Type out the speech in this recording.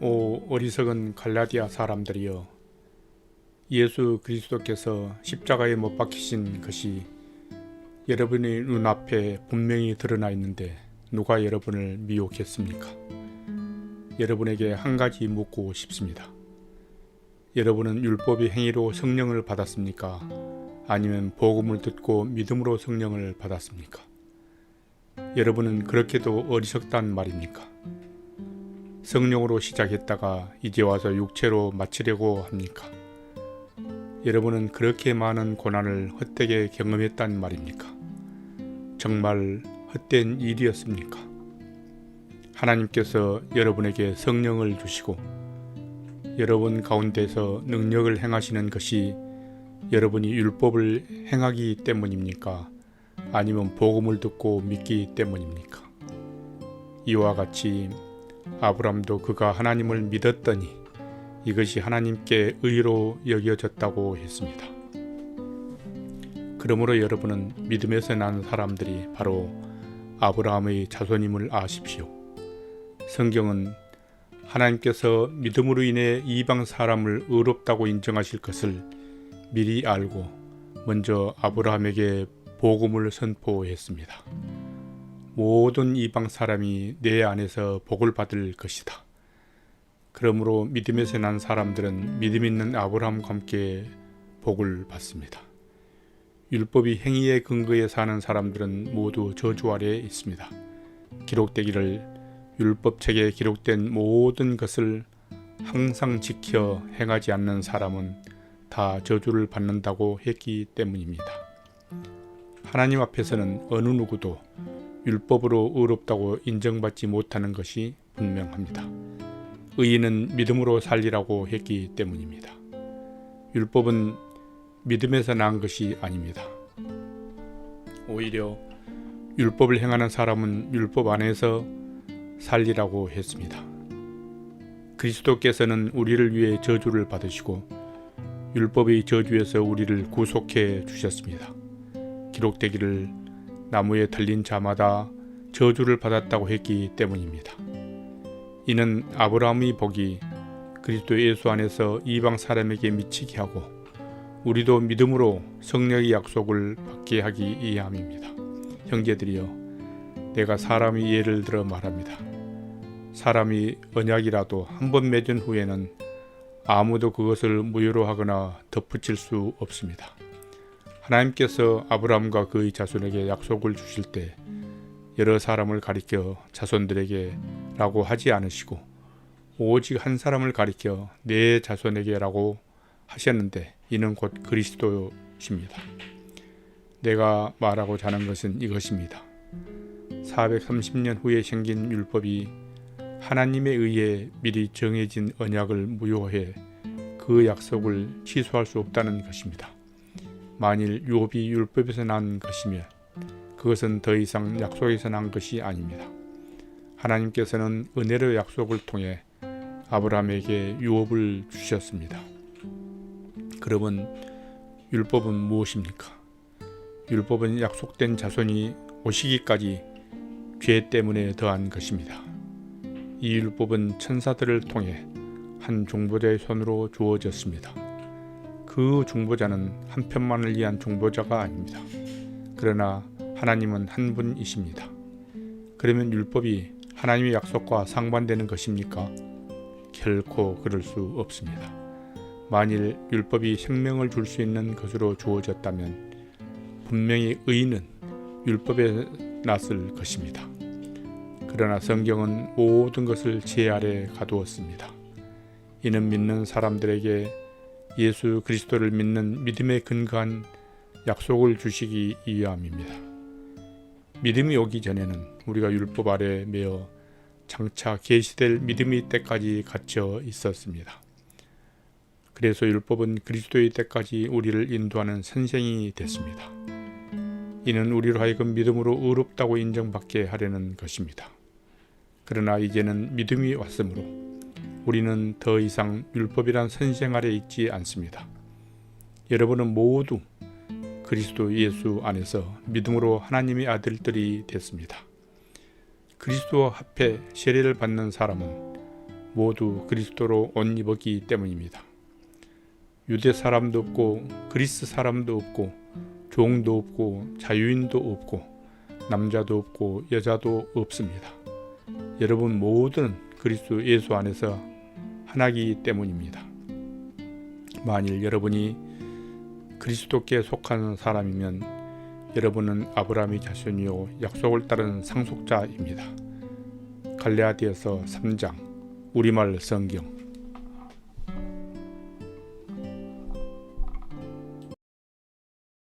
오 어리석은 갈라디아 사람들이여, 예수 그리스도께서 십자가에 못 박히신 것이 여러분의 눈앞에 분명히 드러나 있는데 누가 여러분을 미혹했습니까? 여러분에게 한 가지 묻고 싶습니다. 여러분은 율법의 행위로 성령을 받았습니까? 아니면 복음을 듣고 믿음으로 성령을 받았습니까? 여러분은 그렇게도 어리석단 말입니까? 성령으로 시작했다가 이제 와서 육체로 마치려고 합니까? 여러분은 그렇게 많은 고난을 헛되게 경험했단 말입니까? 정말 헛된 일이었습니까? 하나님께서 여러분에게 성령을 주시고 여러분 가운데서 능력을 행하시는 것이 여러분이 율법을 행하기 때문입니까? 아니면 복음을 듣고 믿기 때문입니까? 이와 같이 아브람도 그가 하나님을 믿었더니 이것이 하나님께 의로 여겨졌다고 했습니다. 그러므로 여러분은 믿음에서 난 사람들이 바로 아브라함의 자손임을 아십시오. 성경은 하나님께서 믿음으로 인해 이방 사람을 의롭다고 인정하실 것을 미리 알고 먼저 아브라함에게 복음을 선포했습니다. 모든 이방 사람이 내 안에서 복을 받을 것이다. 그러므로 믿음에서 난 사람들은 믿음 있는 아브라함과 함께 복을 받습니다. 율법이 행위의 근거에 사는 사람들은 모두 저주 아래에 있습니다. 기록되기를 율법책에 기록된 모든 것을 항상 지켜 행하지 않는 사람은 다 저주를 받는다고 했기 때문입니다. 하나님 앞에서는 어느 누구도 율법으로 의롭다고 인정받지 못하는 것이 분명합니다. 의인은 믿음으로 살리라고 했기 때문입니다. 율법은 믿음에서 난 것이 아닙니다. 오히려 율법을 행하는 사람은 율법 안에서 살리라고 했습니다. 그리스도께서는 우리를 위해 저주를 받으시고 율법의 저주에서 우리를 구속해 주셨습니다. 기록되기를 나무에 달린 자마다 저주를 받았다고 했기 때문입니다. 이는 아브라함의 복이 그리스도 예수 안에서 이방 사람에게 미치게 하고 우리도 믿음으로 성령의 약속을 받게 하기 위함입니다. 형제들이여, 내가 사람이 예를 들어 말합니다. 사람이 언약이라도 한 번 맺은 후에는 아무도 그것을 무효로 하거나 덧붙일 수 없습니다. 하나님께서 아브라함과 그의 자손에게 약속을 주실 때 여러 사람을 가리켜 자손들에게 라고 하지 않으시고 오직 한 사람을 가리켜 내 자손에게 라고 하셨는데 이는 곧 그리스도십니다. 내가 말하고자 하는 것은 이것입니다. 430년 후에 생긴 율법이 하나님에 의해 미리 정해진 언약을 무효해 그 약속을 취소할 수 없다는 것입니다. 만일 율법이 율법에서 난 것이면 그것은 더 이상 약속에서 난 것이 아닙니다. 하나님께서는 은혜로 약속을 통해 아브라함에게 유업을 주셨습니다. 그러면 율법은 무엇입니까? 율법은 약속된 자손이 오시기까지 죄 때문에 더한 것입니다. 이 율법은 천사들을 통해 한 중보자의 손으로 주어졌습니다. 그 중보자는 한 편만을 위한 중보자가 아닙니다. 그러나 하나님은 한 분이십니다. 그러면 율법이 하나님의 약속과 상반되는 것입니까? 결코 그럴 수 없습니다. 만일 율법이 생명을 줄 수 있는 것으로 주어졌다면 분명히 의인은 율법에 낯을 것입니다. 그러나 성경은 모든 것을 제 아래 가두었습니다. 이는 믿는 사람들에게 예수 그리스도를 믿는 믿음에 근거한 약속을 주시기 위함입니다. 믿음이 오기 전에는 우리가 율법 아래 매어 장차 계시될 믿음의 때까지 갇혀 있었습니다. 그래서 율법은 그리스도의 때까지 우리를 인도하는 선생이 됐습니다. 이는 우리로 하여금 믿음으로 의롭다고 인정받게 하려는 것입니다. 그러나 이제는 믿음이 왔으므로 우리는 더 이상 율법이란 선생 아래 있지 않습니다. 여러분은 모두 그리스도 예수 안에서 믿음으로 하나님의 아들들이 됐습니다. 그리스도와 합해 세례를 받는 사람은 모두 그리스도로 옷 입었기 때문입니다. 유대 사람도 없고 그리스 사람도 없고 종도 없고 자유인도 없고 남자도 없고 여자도 없습니다. 여러분 모두는 그리스도 예수 안에서 하나이기 때문입니다. 만일 여러분이 그리스도께 속한 사람이면 여러분은 아브라함의 자손이요 약속을 따른 상속자입니다. 갈라디아서 3장 우리말 성경